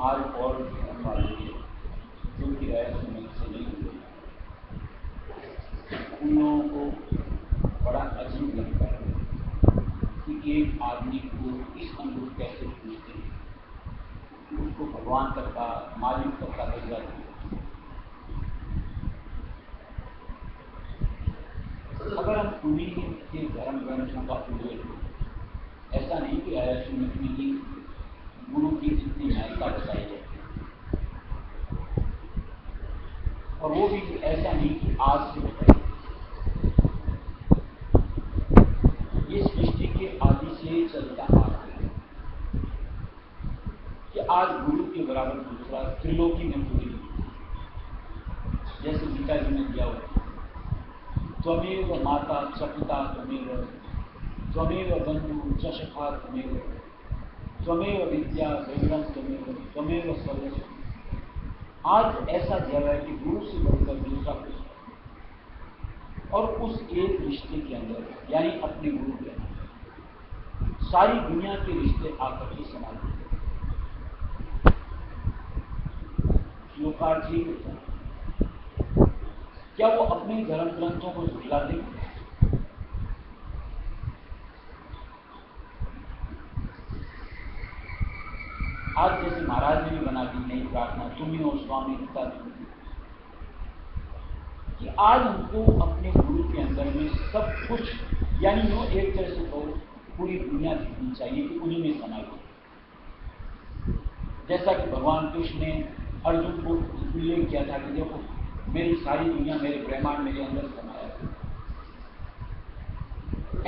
आज और वाले जो कि रहस्य से नहीं हुए, उन लोगों को बड़ा अजीब लगता है कि एक आदमी को इस अनुरूप कैसे पूछते हैं, उसको भगवान तक का, मालिक तक का दर्जा देते। अगर हम उन्हीं के धर्म ग्रंथों का उल्लेख, ऐसा नहीं कि रहस्य में ही गुरु की जितनी महत्ता बताई जाती है, और वो भी ऐसा नहीं कि आज से बताई, ये सृष्टि के आदि से चलता आ रहा है कि आज गुरु के बराबर दूसरा त्रिलोकी में पूरी, जैसे गीता जी में दिया हुआ, त्वमेव माता च पिता त्वमेव, त्वमेव बंधु च सखा त्वमेव, त्वमेव विद्या वैभवम त्वमेव, त्वमेव सर्वस्व। आज ऐसा दिया है कि गुरु से बढ़कर दूसरा कुछ, और उस एक रिश्ते के अंदर यानी अपने गुरु के अंदर सारी दुनिया के रिश्ते आकर के समा लेते। श्लोकार्थ ही होता है, क्या वो अपने धर्म ग्रंथों को झुठला देंगे? आज जैसे महाराज ने भी बना दी नई प्रार्थना, तुम ही हो स्वामी पिता तुम, कि आज हमको अपने गुरु के अंदर में सब कुछ, यानी वो एक तरह से तो पूरी दुनिया दिखनी चाहिए कि उन्हीं में समाई। जैसा कि भगवान कृष्ण ने अर्जुन को उल्लेख किया था कि देखो मेरी सारी दुनिया मेरे ब्रह्मांड मेरे अंदर समाया है,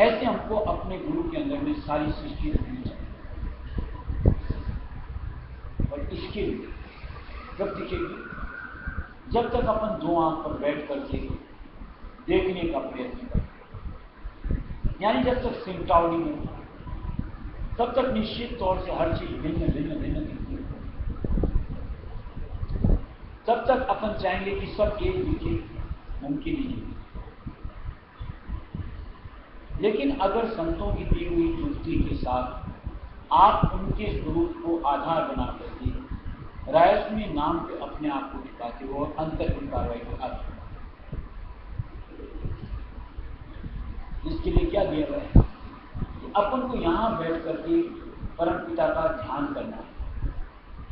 ऐसे हमको अपने गुरु के अंदर में सारी सृष्टि दिखनी चाहिए। और इसके लिए कब दिखेगी? जब तक अपन दो आंख पर बैठ करके देखने का प्रयत्न करते, यानी जब तक सिमटावनी में, तब तक निश्चित तौर से हर चीज भिन्न भिन्न भिन्न दिखती है। तब तक अपन चाहेंगे कि सब एक दिखे, मुमकिन ही नहीं। लेकिन अगर संतों की दी हुई युक्ति के साथ आप उनके स्वरूप को आधार बना करके रहस्यमय नाम के अपने आप को दिखाते हो और अंतर की कार्रवाई को आते हो, इसके लिए क्या दिया गया है कि अपन को यहां बैठ करके परम पिता का ध्यान करना है,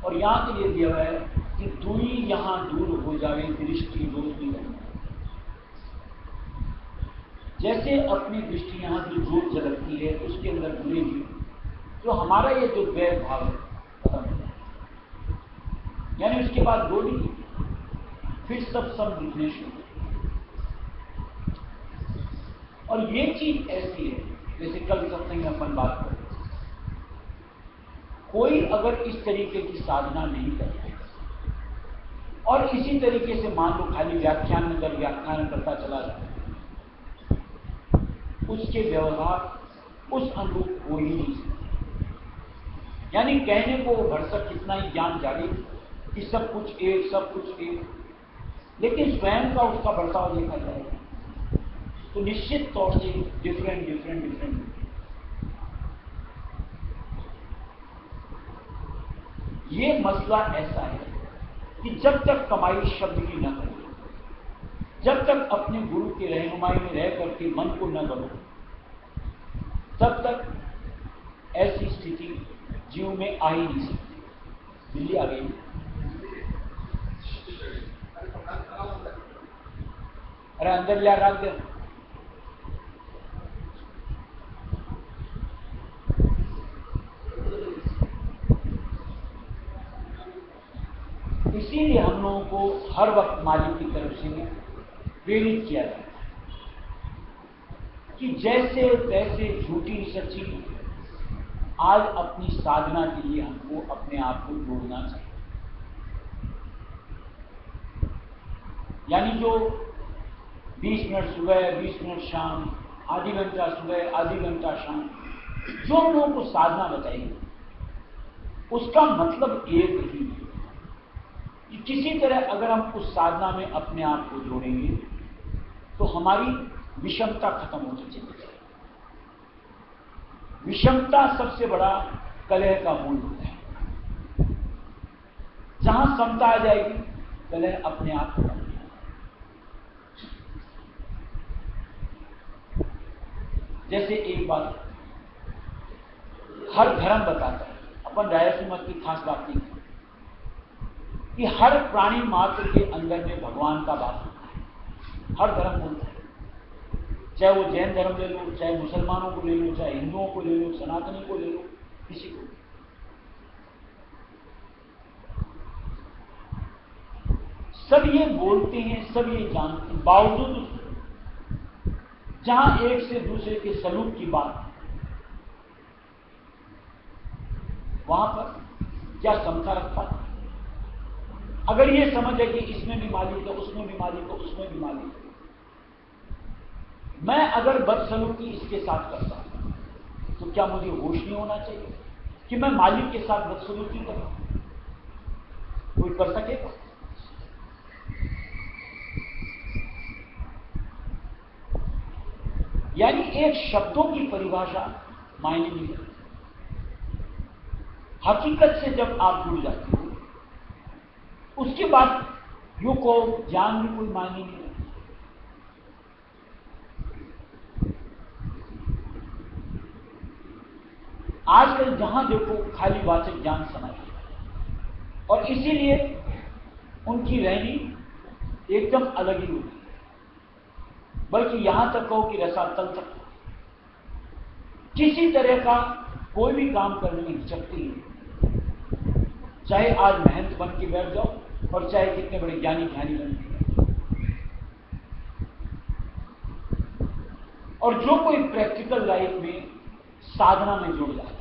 और यहां के लिए दिया गया है कि दूरी यहां दूर हो जाए, दृष्टि रोशनी करना। जैसे अपनी दृष्टि यहां जो जोत झलकती है उसके अंदर जुड़ेगी, तो हमारा ये जो द्वैत भाव है खत्म हो जाए, यानी उसके बाद दो नहीं, फिर सब दिखने शुरू। और ये चीज ऐसी है, जैसे कल सत्संग में अपन बात करें, कोई अगर इस तरीके की साधना नहीं करता और इसी तरीके से मान लो खाली व्याख्यान में जब व्याख्यान करता चला जाता है, उसके व्यवहार उस अनुरूप हो ही नहीं सकते। यानी कहने को भरसक कितना ही ज्ञान जारी कि सब कुछ एक, सब कुछ एक, लेकिन स्वयं का उसका बर्ताव देखा जाएगा तो निश्चित तौर से डिफरेंट। ये मसला ऐसा है कि जब तक कमाई शब्द की न करो, जब तक अपने गुरु की रहनुमाई में रह करके मन को न करो, तब तक ऐसी स्थिति जीव में आ ही नहीं सकती। दिल्ली आ गई, अरे अंदर लिया रख दे। इसीलिए हम लोगों को हर वक्त मालिक की तरफ से प्रेरित किया जाता है कि जैसे तैसे झूठी सच्ची आज अपनी साधना के लिए हमको अपने आप को जोड़ना चाहिए। यानी जो 20 मिनट सुबह 20 मिनट शाम, आधी घंटा सुबह आधी घंटा शाम, जो हम लोगों को साधना बताएगी उसका मतलब एक ही है कि किसी तरह अगर हम उस साधना में अपने आप को जोड़ेंगे तो हमारी विषमता खत्म हो जाएगी। विषमता सबसे बड़ा कलह का मूल होता है। जहां समता आ जाएगी कलह अपने आप हो जाएगी। जैसे एक बात हर धर्म बताता है, अपन रायसी मत की खास बात नहीं कि हर प्राणी मात्र के अंदर में भगवान का वास होता है। हर धर्म बोलता है, चाहे वो जैन धर्म ले लो, चाहे मुसलमानों को ले लो, चाहे हिंदुओं को ले लो, सनातनी को ले लो, किसी को। सब ये बोलते हैं, सब ये जानते हैं, बावजूद जहां एक से दूसरे के सलूक की बात, वहां पर क्या समता रख पाता? अगर ये समझ है कि इसमें भी मालिक है, उसमें भी मालिक है, उसमें भी मालिक है, मैं अगर बदसलूकी इसके साथ करता हूं तो क्या मुझे होश नहीं होना चाहिए कि मैं मालिक के साथ बदसलूकी कर रहा हूं? कोई कर सकेगा? यानी एक शब्दों की परिभाषा मायने नहीं रखती। हकीकत से जब आप जुड़ जाते हो उसके बाद यूं को ज्ञान भी कोई मायने नहीं रखती। आजकल जहां देखो खाली वाचक ज्ञान समझ, और इसीलिए उनकी रहनी एकदम अलग ही होती है। बल्कि यहां तक कहो कि रसातल तक किसी तरह का कोई भी काम करने में हिचकती है, चाहे आज महंत बन के बैठ जाओ और चाहे कितने बड़े ज्ञानी ध्यानी बन के। और जो कोई प्रैक्टिकल लाइफ में साधना में जुड़ जाता है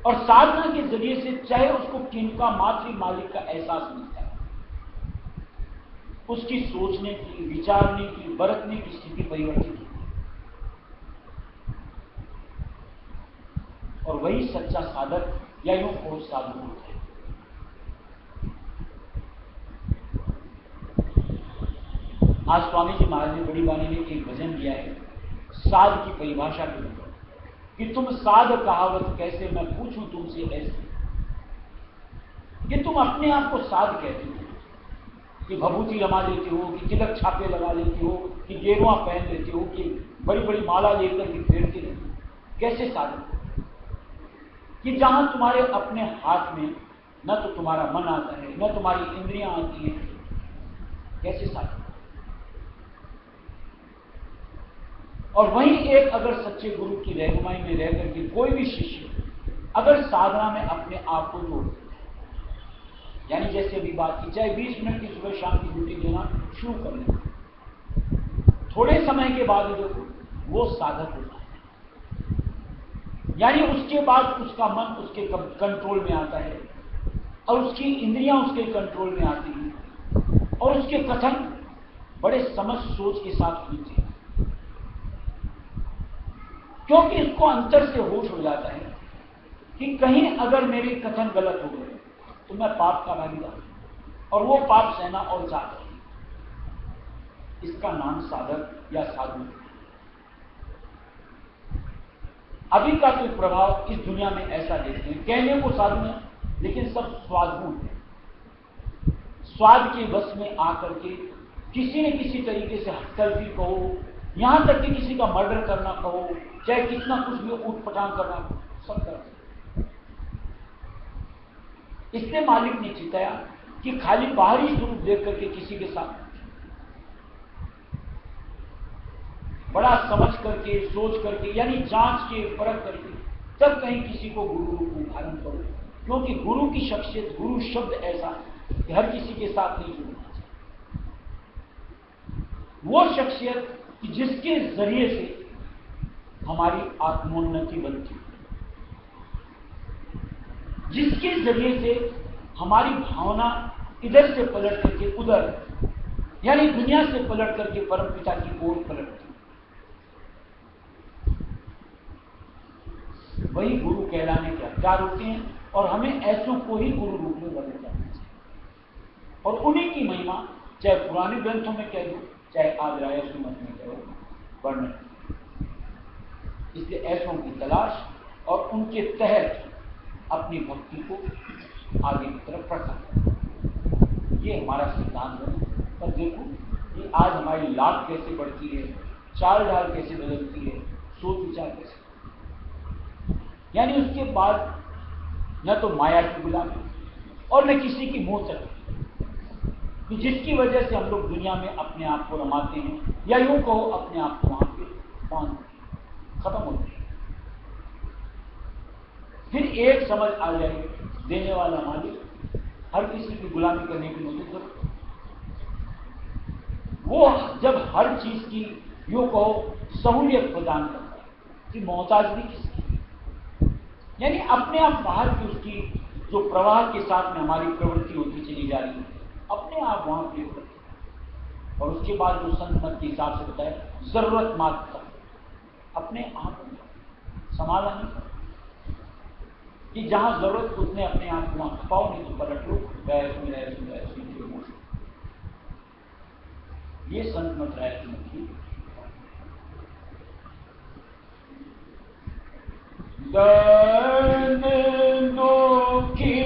और साधना के जरिए से चाहे उसको किनका मात्र मालिक का एहसास मिलता है, उसकी सोचने की, विचारने की, बरतने की स्थिति परिवर्तित होती है। और वही सच्चा साधक या यूं को साधु होता है। आज स्वामी जी महाराज ने बड़ी वाणी ने एक भजन दिया है साध की परिभाषा के ऊपर कि तुम साध कहावत कैसे मैं पूछूं तुमसे ऐसे, कि तुम अपने आप को साध कहते हो कि भभूति रमा लेते हो, कि तिलक छापे लगा लेते हो, कि गेरुआ पहन लेते हो, कि बड़ी बड़ी माला लेकर के फेरते रहते हो। कैसे साधक? कि जहां तुम्हारे अपने हाथ में न तो तुम्हारा मन आता है, न तुम्हारी इंद्रियां आती हैं, कैसे साधक? और वहीं एक अगर सच्चे गुरु की रहनुमाई में रह करके कोई भी शिष्य अगर साधना में अपने आप को जोड़ देता है, यानी जैसे अभी बात की, चाहे 20 मिनट की सुबह शाम की ड्यूटी देना शुरू कर लें, थोड़े समय के बाद देखो वो साधक होता है। यानी उसके बाद उसका मन उसके कंट्रोल में आता है और उसकी इंद्रियां उसके कंट्रोल में आती हैं और उसके कथन बड़े समझ सोच के साथ होते हैं, क्योंकि इसको अंतर से होश हो जाता है कि कहीं अगर मेरे कथन गलत हो गए तो मैं पाप का भागीदार और वो पाप सहना और चाहता है। इसका नाम साधक या साधु। अभी का तो प्रभाव इस दुनिया में ऐसा देखते हैं, कहने को साधु है लेकिन सब स्वादगुण है। स्वाद के बस में आकर के किसी न किसी तरीके से हत्या भी कहो, यहां तक कि किसी का मर्डर करना कहो, चाहे कितना कुछ भी उठपटांग करना, सब करते। इसलिए मालिक ने चिताया कि खाली बाहरी स्वरूप देख करके किसी के साथ बड़ा समझ करके, सोच करके, यानी जांच के, परख करके तब कहीं किसी को गुरु रूप में धारण करो, क्योंकि गुरु की शख्सियत, गुरु शब्द ऐसा कि हर किसी के साथ नहीं जुड़ना चाहिए। वो शख्सियत कि जिसके जरिए से हमारी आत्मोन्नति बनती है, जिसके जरिए से हमारी भावना इधर से पलट करके उधर, यानी दुनिया से पलट करके परम पिता की ओर पलटती, वही गुरु कहलाने के हकदार होते हैं। और हमें ऐसों को ही गुरु रूप में वर्णन करना चाहिए और उन्हीं की महिमा चाहे पुराने ग्रंथों में कह दो, चाहे आज रायसी मत में कहो, वर्णन। इसलिए ऐसों की तलाश और उनके तहत अपनी भक्ति को आगे की तरफ रखा। ये हमारा सिद्धांत है। पर देखो कि आज हमारी लाभ कैसे बढ़ती है, चाल ढाल कैसे बदलती है, सोच विचार कैसे। यानी उसके बाद न तो माया की गुलामी और न किसी की मोह तक, कि जिसकी वजह से हम लोग दुनिया में अपने आप को रमाते हैं, या यूं कहो अपने आप को वहां पे बांध खत्म होते हैं। फिर एक समझ आ जाएगी, देने वाला मालिक हर किसी की गुलामी करने की नौबत करो। वो जब हर चीज की यूं कहो सहूलियत प्रदान करता है कि मोहताज भी किसकी, यानी अपने आप बाहर की उसकी जो प्रवाह के साथ में हमारी प्रवृत्ति होती चली जा रही है, अपने आप वहां प्रयोग करते हैं। और उसके बाद जो संत मत के हिसाब से बताया, जरूरत मात्र अपने आप संभाला नहीं, कि जहां जरूरत उतने अपने आप को वहां खपाओ, नहीं तो पलट लो, ये संत मत राय की दर्द दुखी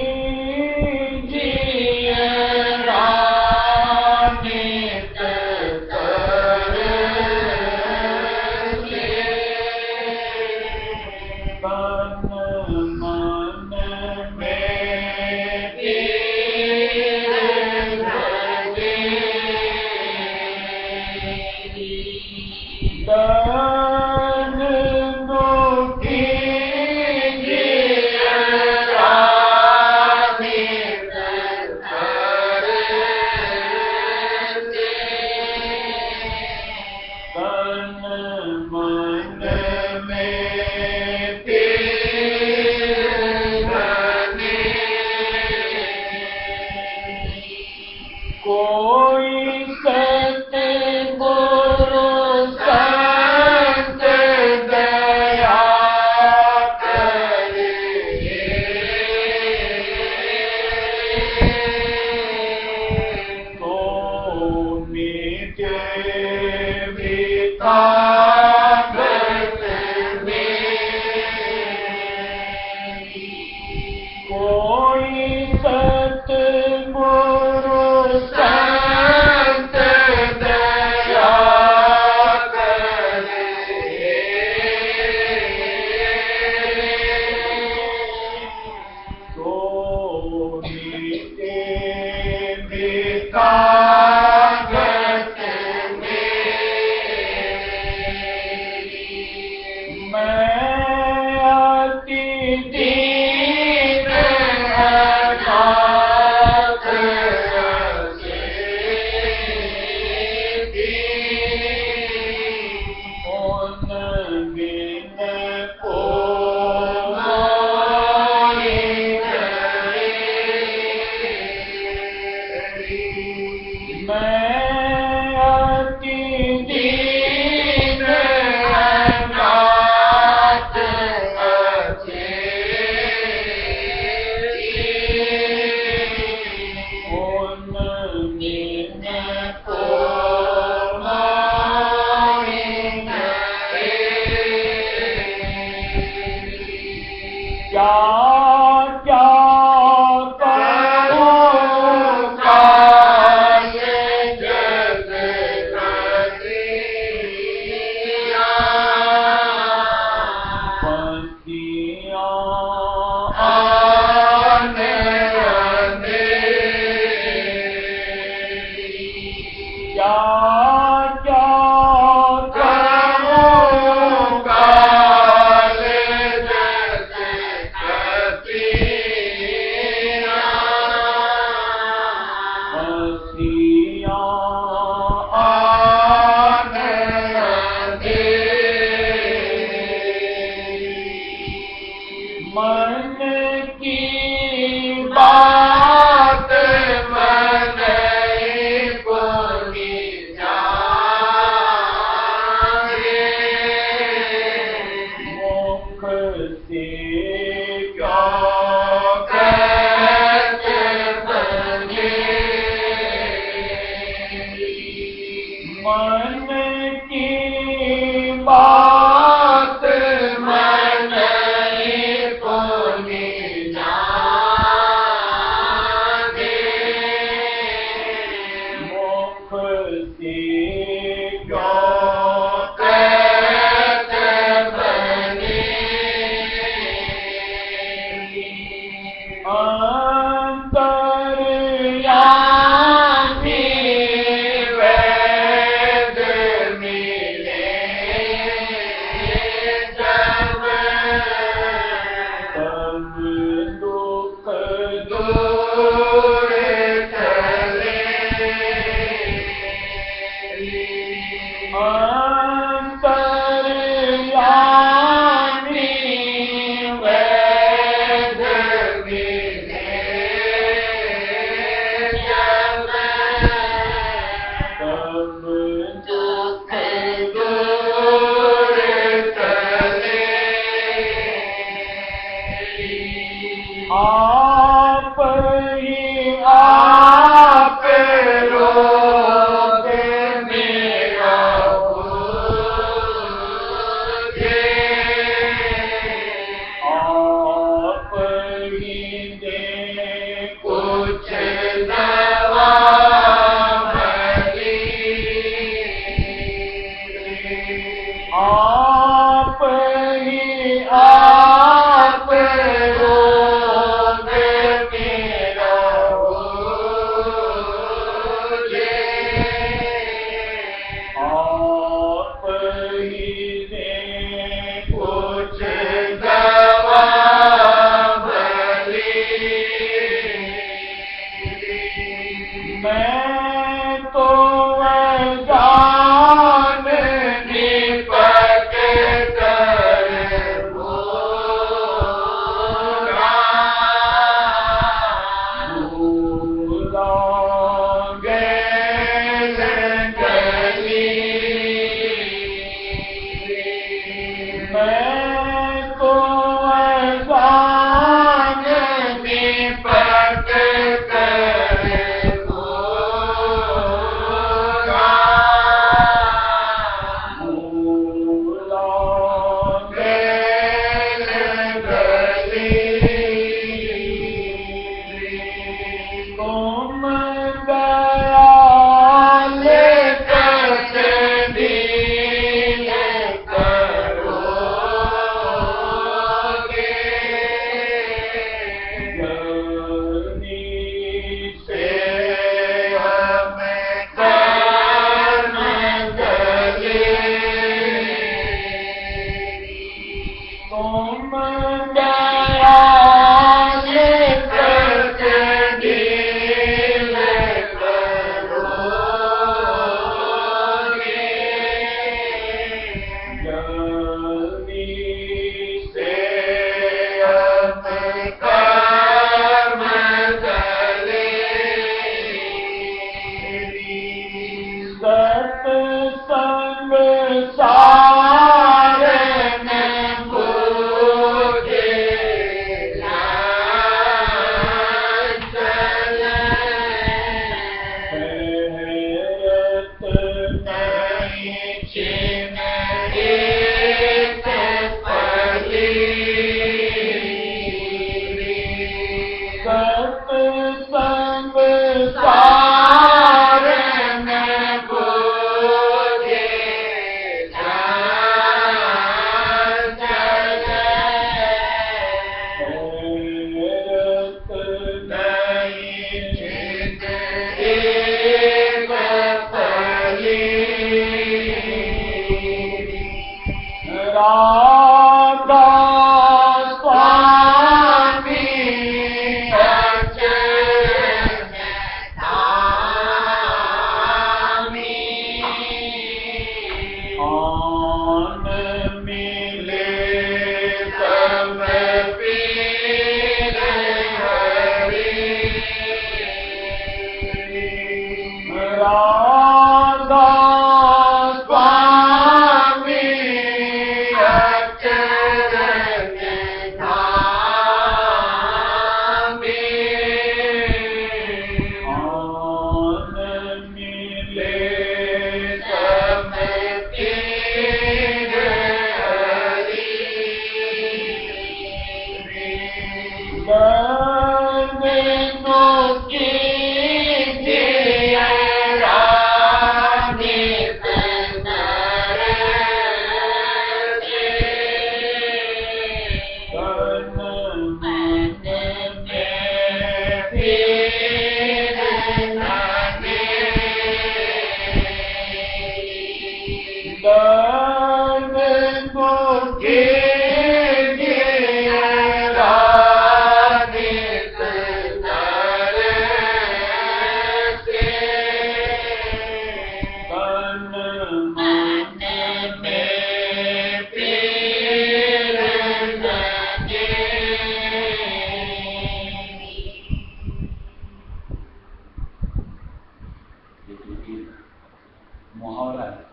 मुहावरा है,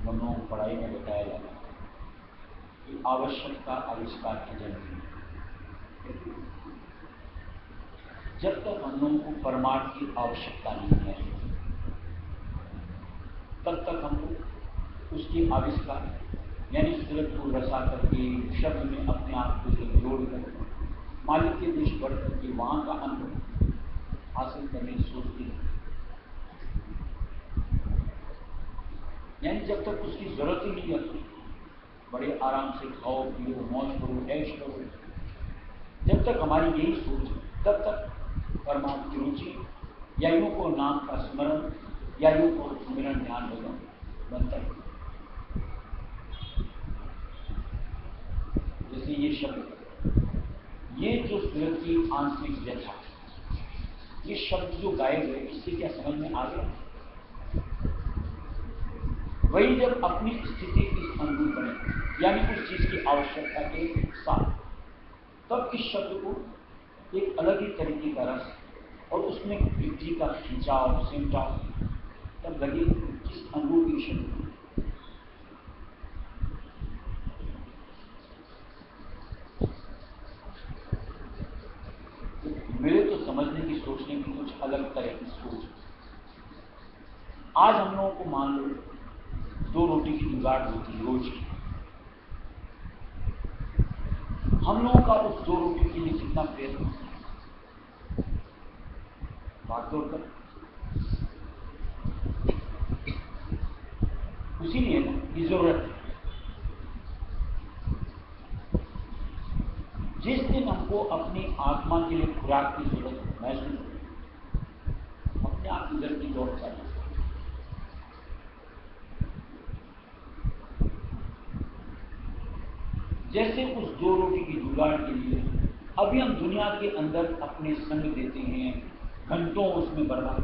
हम लोगों को पढ़ाई में बताया जाता है कि आवश्यकता आविष्कार की जन्म। जब तक हम लोगों को परमार्थ की आवश्यकता नहीं है, तब तक हमको उसकी आविष्कार यानी सूरत को रसा करके शब्द में अपने आप को जोड़ कर मालिक के देश बढ़ करके वहां का अनुभव हासिल करने की सोचती है। यानी जब तक उसकी जरूरत ही नहीं है, बड़े आराम से खाओ पियो मौज करो ऐश करो, जब तक हमारी यही सोच तब तक परमात्मा की रुचि या यूं को नाम का स्मरण या यूं को स्मरण ध्यान भजन बनता है। जैसे ये शब्द, ये जो सूरत की आंतरिक व्यथा, ये शब्द जो गाए गए, इससे क्या समझ में आ गया? वही जब अपनी स्थिति इस अनुरूप बने यानी उस चीज की आवश्यकता के साथ, तब इस शब्द को एक अलग ही तरीके का रस और उसमें वृद्धि का खिंचाव सिमटाव तब लगे किस अनुरूप ही शब्द। मेरे तो समझने की सोचने की कुछ अलग तरह की सोच। आज हम लोगों को मान लो 2 रोटी की जुगाड़ होती है रोज की, हम लोगों का उस 2 रोटी के लिए कितना प्रयत्न भागदौड़ कर, उसी लिए ना की जरूरत है। जिस दिन हमको अपनी आत्मा के लिए खुराक की जरूरत महसूस हो, अपने आप इधर की दौड़ चाहिए। जैसे उस 2 रोटी की जुगाड़ के लिए अभी हम दुनिया के अंदर अपने संग देते हैं, घंटों उसमें बर्बाद।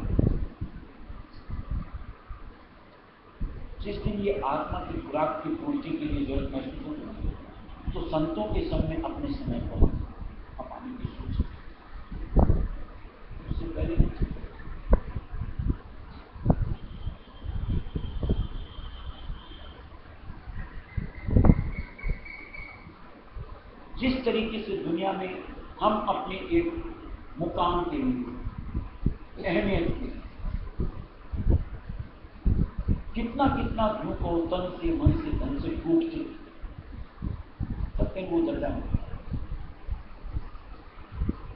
जिस दिन ये आत्मा की खुराक की पूर्ति के लिए जरूरत महसूस होती है, तो संतों के समय अपने समय को अपाने की सोच उससे पहले जिस तरीके से दुनिया में हम अपने एक मुकाम के लिए अहमियत के कितना कितना झूठो तन से मन से धन से टूटते तब कहीं वो दर्जा नहीं।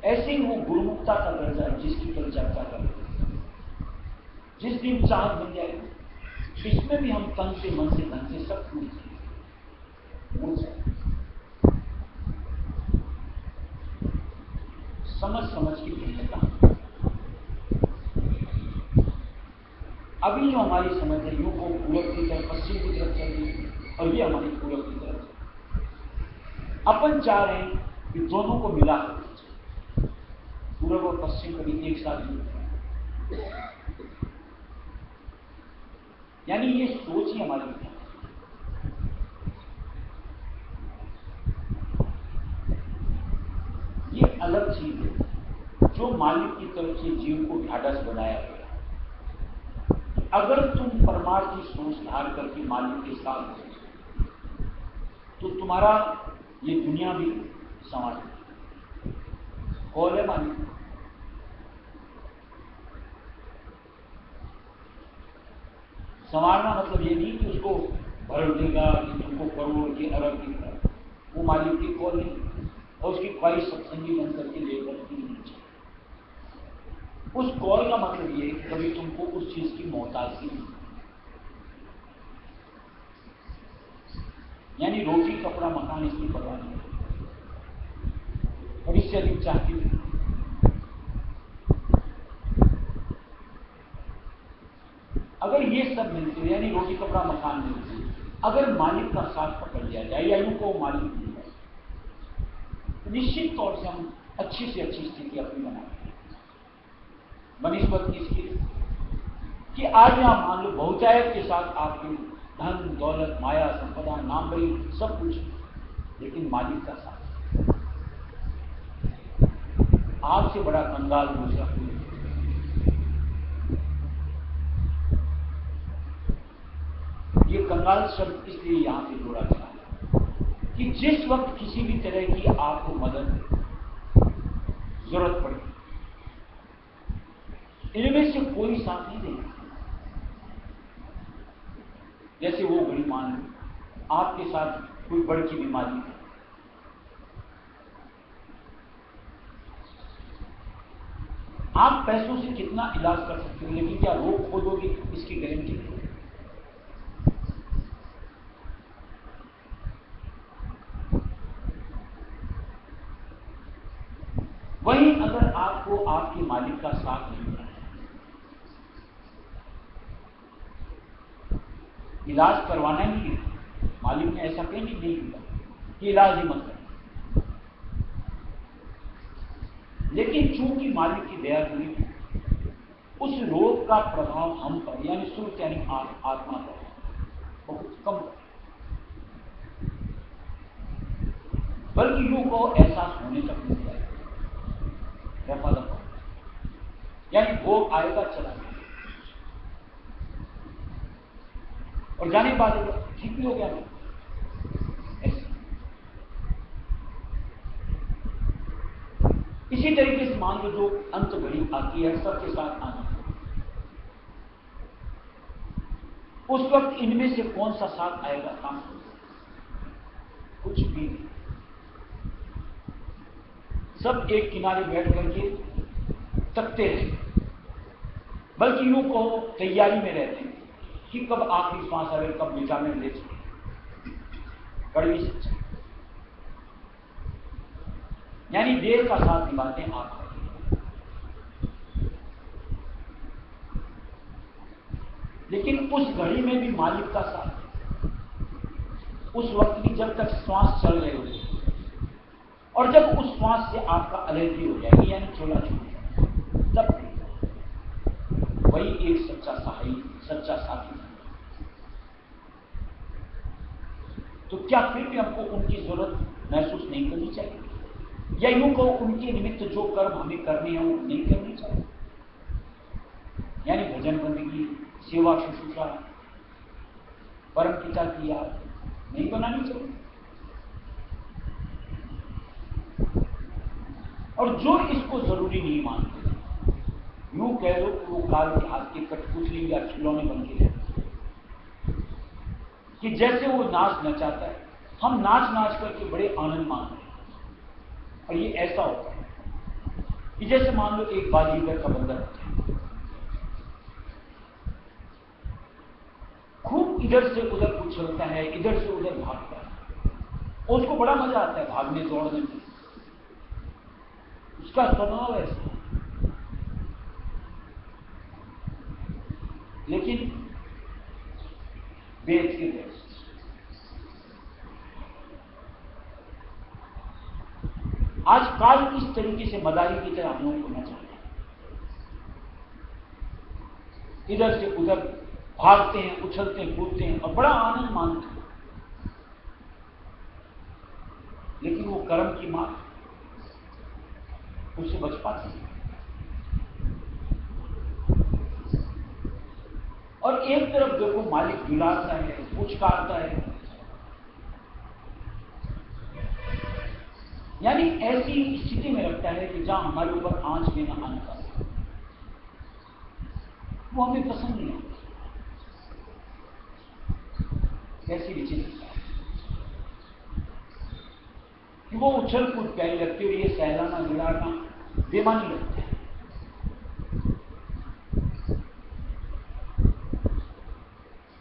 ऐसे ही वो गुरुमुक्ता का दर्जा है जिसकी कल चर्चा कर रहे हैं। जिस दिन चाहत बन जाएगी, इसमें भी हम तन से मन से धन से सब टूट समझ समझ की भिन्नता। अभी जो हमारी समझ है यूं को पूरब की तरफ पश्चिम की तरफ चल रही है और ये हमारी पूरब की तरफ। अपन चाह रहे हैं कि दोनों को मिला पूरब और पश्चिम कभी एक साथ जुड़ते हैं, यानी ये सोच ही हमारी है। ये अलग चीज है जो मालिक की तरफ से जीव को ढाढ़स बनाया गया। अगर तुम परमार्थ की सोच धार करके मालिक के साथ हो तो तुम्हारा ये दुनिया भी संवार कौन है मालिक। संवारना मतलब ये नहीं कि उसको भर देगा कि तुमको करोड़ के अरब की तरह, वो मालिक की कौन नहीं और उसकी ख्वाहिश सत्संगी बन करके ले करती नहीं चाहिए। उस कौल का मतलब ये कि कभी तुमको उस चीज की मोहताजी नहीं, यानी रोटी कपड़ा मकान इसकी परवाह नहीं और इससे अधिक चाहती है। अगर ये सब मिलते यानी रोटी कपड़ा मकान मिलते, अगर मालिक का साथ पकड़ लिया जाए या यूं को मालिक मिल जाए, तो निश्चित तौर से हम अच्छी से अच्छी स्थिति अपनी बनाएंगे। बनिस्बत इसकी कि आज यहां मान लो बहुतायत के साथ आपकी धन दौलत माया संपदा नाम बड़ी सब कुछ, लेकिन मालिक का साथ आपसे बड़ा कंगाल दूसरा कोई। कंगाल शब्द इसलिए यहां से जोड़ा गया है कि जिस वक्त किसी भी तरह की आपको मदद जरूरत पड़े, इनमें से कोई साथ नहीं देगा। जैसे वो बड़ी मान लो आपके साथ कोई बड़ी की बीमारी है, आप पैसों से कितना इलाज कर सकते हो, लेकिन क्या रोग खो दोगे इसकी गारंटी नहीं। वहीं अगर आपको आपके मालिक का साथ नहीं मिला, इलाज करवाना ही है, मालिक ने ऐसा कहीं नहीं किया कि इलाज ही मत करें, लेकिन चूंकि मालिक की दया हुई, उस रोग का प्रभाव हम पर यानी सुर यानी आत्मा पर बहुत कम, बल्कि यूं को एहसास होने तक नहीं जाएगा, यानी भोग आएगा चला गया और जाने के बाद ठीक भी हो गया। इसी तरीके से मान लो जो अंत घड़ी आती है सबके साथ आना, उस वक्त इनमें से कौन सा साथ आएगा काम, कुछ भी नहीं। सब एक किनारे बैठ करके तकते हैं, बल्कि यूं कहो तैयारी में रहते हैं कि कब आखिरी सांस आवे, कब विटामिन ले सके। कड़वी सच्चाई, यानी देर का साथ निभाते हैं आप, लेकिन उस घड़ी में भी मालिक का साथ, उस वक्त भी जब तक श्वास चल रहे होते, और जब उस श्वास से आपका एलर्जी हो जाएगी यानी चोला छूट जाए, तब वही एक सच्चा सहाई, सच्चा साथी। तो क्या फिर भी हमको उनकी जरूरत महसूस नहीं करनी चाहिए, या यूं कहो उनके निमित्त जो कर्म हमें करने हैं वो नहीं करनी चाहिए, यानी भजन बंदगी, सेवा शुश्रूषा, परम पिता की याद नहीं बनानी चाहिए। और जो इसको जरूरी नहीं मानते, यूं कह लो कि वो काल के हाथ के कठपुतली या खिलौने बन के रहते, कि जैसे वो नाच नचाता है, हम नाच नाच करके बड़े आनंद मानते हैं। और ये ऐसा होता है कि जैसे मान लो एक बाजीगर का बंदर होता है, खूब इधर से उधर उछलता है, इधर से उधर भागता है, और उसको बड़ा मजा आता है भागने दौड़ने में, उसका स्वभाव ऐसा। लेकिन वेद के वैसे आज काल इस तरीके से मदारी की तरह हम लोगों को न चाहते, इधर से उधर भागते हैं, उछलते हैं, कूदते हैं और बड़ा आनंद मानते हैं, लेकिन वो कर्म की मार उससे बच पाते हैं। और एक तरफ देखो मालिक दुलारता है, पुचकारता है, यानी ऐसी स्थिति में रखता है कि जहां हमारे ऊपर आंच में न आने पाए, वो हमें पसंद नहीं आता। कैसी विचित्रता है कि वो उछल कूद प्यारी लगती है और ये सहलाना दुलारना बेमानी लगता है।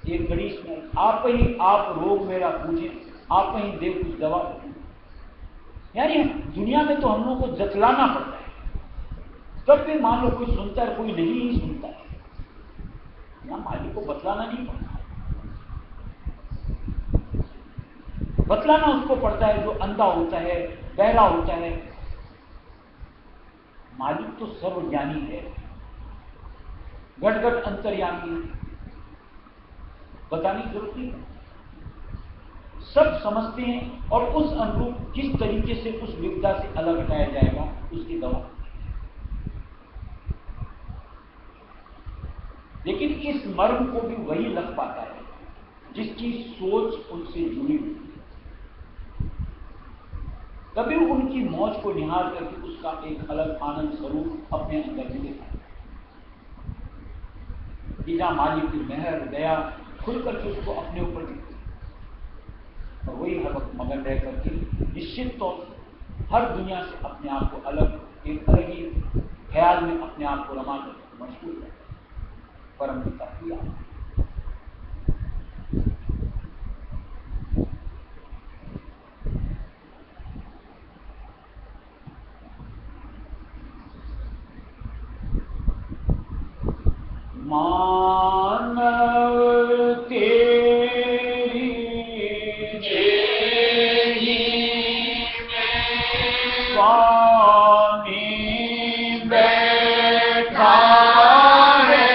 एक बड़ी स्मेल, आप ही आप रोग मेरा पूछे, आप ही दे कुछ दवा। यानी दुनिया में तो हम लोगों को जतलाना पड़ता है, तब भी मान लो कोई सुनता है, कोई नहीं सुनता है, यहां मालिक को बतलाना नहीं पड़ता, बतलाना उसको पड़ता है जो अंधा होता है, बहरा होता है। मालिक तो सर्वज्ञानी है, घट घट अंतर्यामी है, बताने की जरूरत नहीं, सब समझते हैं और उस अनुरूप किस तरीके से उस विपदा से अलग हटाया जाएगा उसकी दवा। लेकिन इस मर्म को भी वही लग पाता है जिसकी सोच उनसे जुड़ी हुई, तभी उनकी मौज को निहार करके उसका एक अलग आनंद स्वरूप अपने अंदर में देखा। पिता मालिक की मेहर दया खुल करके उसको अपने ऊपर दिखती, और वही हर वक्त मगन रह करके निश्चित तौर से हर दुनिया से अपने आप को अलग एक अलग ही ख्याल में अपने आप को रमा करके मशगूल है परम पिता की याद। मानव तेरी देही में स्वामी बैठा है,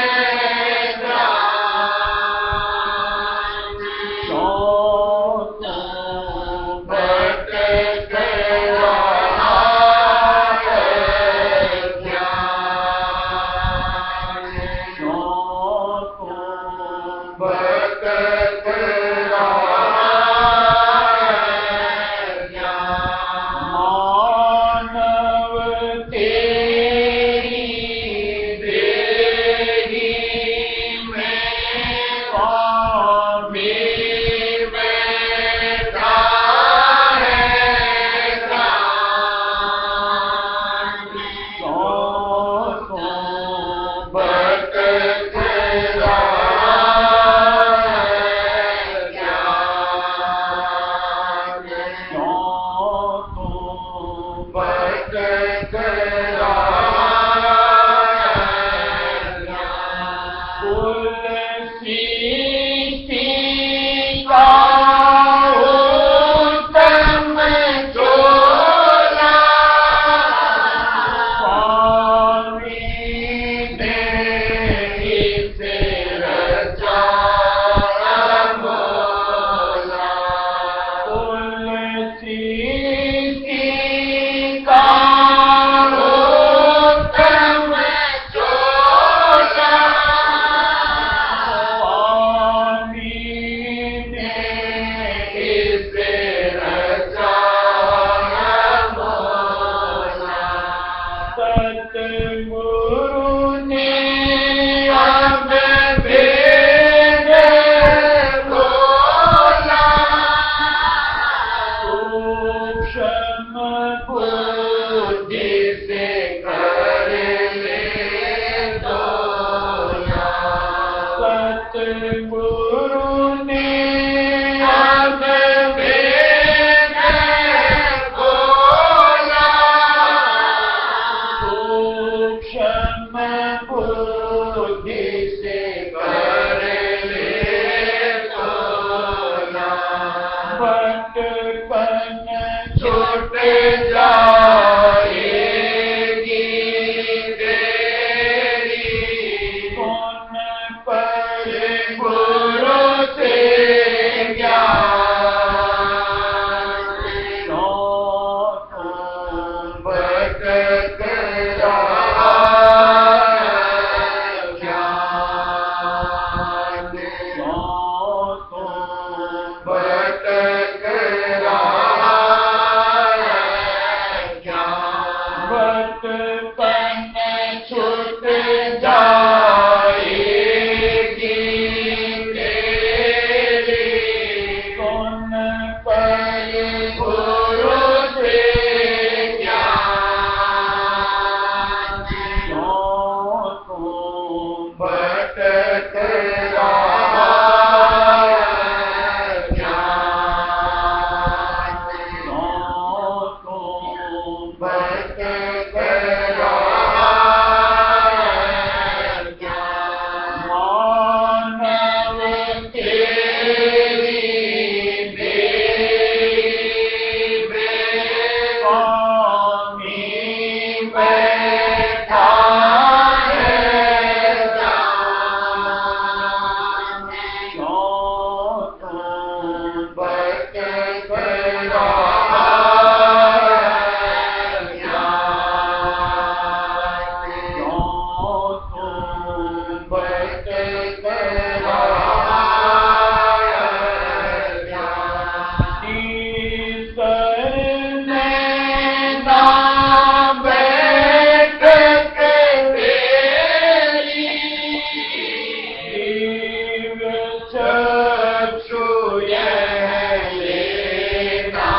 चक्षु यह लेना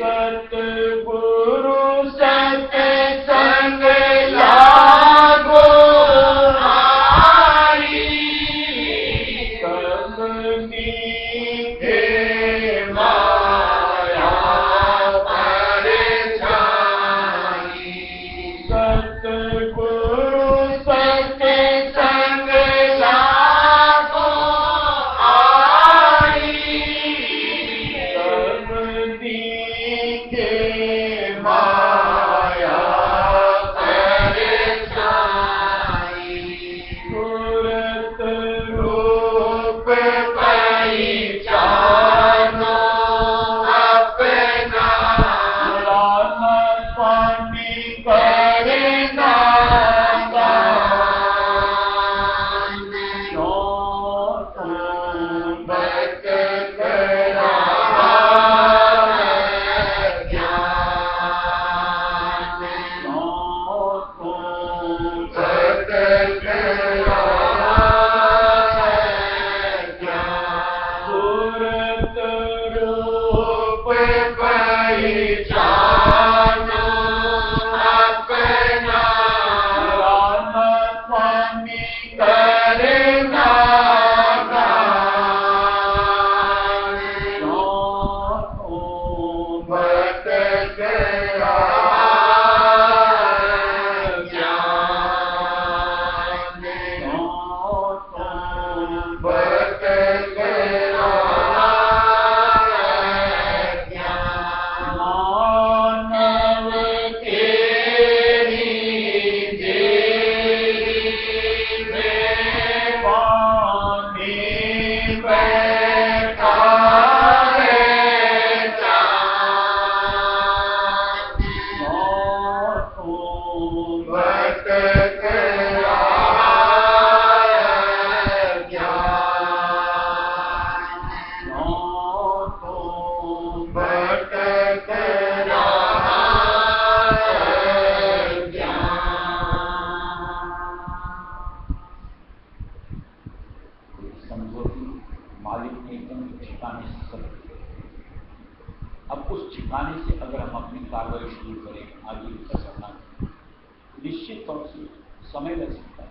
सतगुरु सत्संग ला भटक रहा है ज्ञान, क्यों तुम भटक रहा है ज्ञान। समझो कि मालिक ने एकदम ठिकाने से सब, अब उस ठिकाने से अगर हम अपनी कार्रवाई शुरू करें, आगे कर सकना, निश्चित तौर से समय लग सकता है,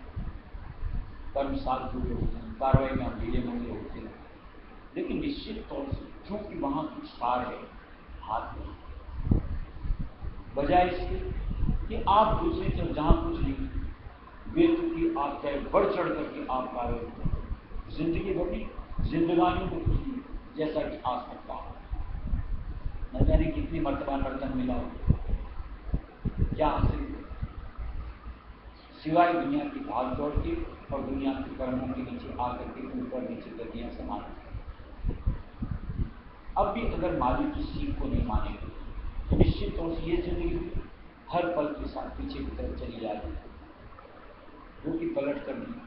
कर्म साथ जुड़े होते हैं, कार्रवाई में हम ढीले मंगे होते हैं, लेकिन निश्चित तौर से क्योंकि वहां कुछ सार है, हाथ में, बजाय इसके कि आप दूसरी तरफ जहां कुछ नहीं, बेतुकी आप चाहे बढ़ चढ़ करके आप कार्रवाई करें, जिंदगी बढ़ी, जिंदगानियों को कुछ नहीं, जैसा कि आज तक कहा, न जाने कितनी मर्तबा नर्तन मिला हो, क्या हासिल सिवाय दुनिया की भाग दौड़ के और दुनिया के कर्मों के नीचे आकर के ऊपर नीचे गतियां समान। अब भी अगर मालिक की सीख को नहीं मानेंगे तो निश्चित तौर से ये जिंदगी हर पल के साथ पीछे की तरफ चली जाएगी, जो कि पलट कर नहीं,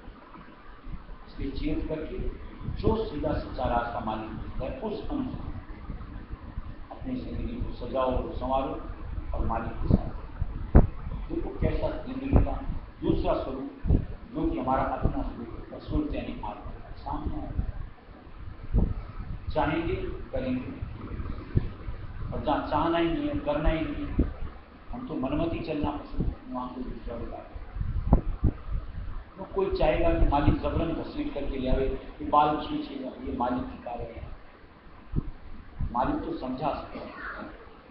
इसलिए चेत करके जो सीधा सच्चा रास्ता मालिक है उस अनुसार अपनी जिंदगी को सजाओ संवारो और मालिक के साथ देखो कैसा जिंदगी का दूसरा स्वरूप, जो कि हमारा अपना स्वरूप स्वरूप यानी आत्मा सामने आएगा। चाहेंगे करेंगे, और जहाँ चाहना ही नहीं है, करना ही नहीं है, हम तो मनमती चलना पसंद, वहाँ कोई दूसरा होगा। तो कोई चाहेगा कि मालिक जबरन घसीट करके ले आवे, कि बाल खींचेगा, ये मालिक की कार्य है। मालिक तो समझा सकता है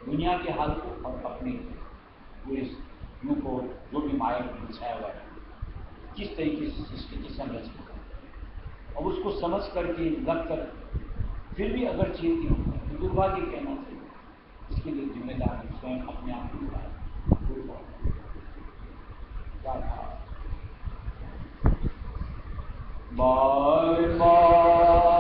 दुनिया के हाल को और अपने पूरे मुँह को, जो भी माया को बिछाया हुआ है, किस तरीके से सृष्टि की संरचना, और उसको समझ करके लग कर फिर भी अगर चेती हो तो दुर्भाग्य कहना चाहिए, इसके लिए जिम्मेदार है स्वयं अपने आप को बार बार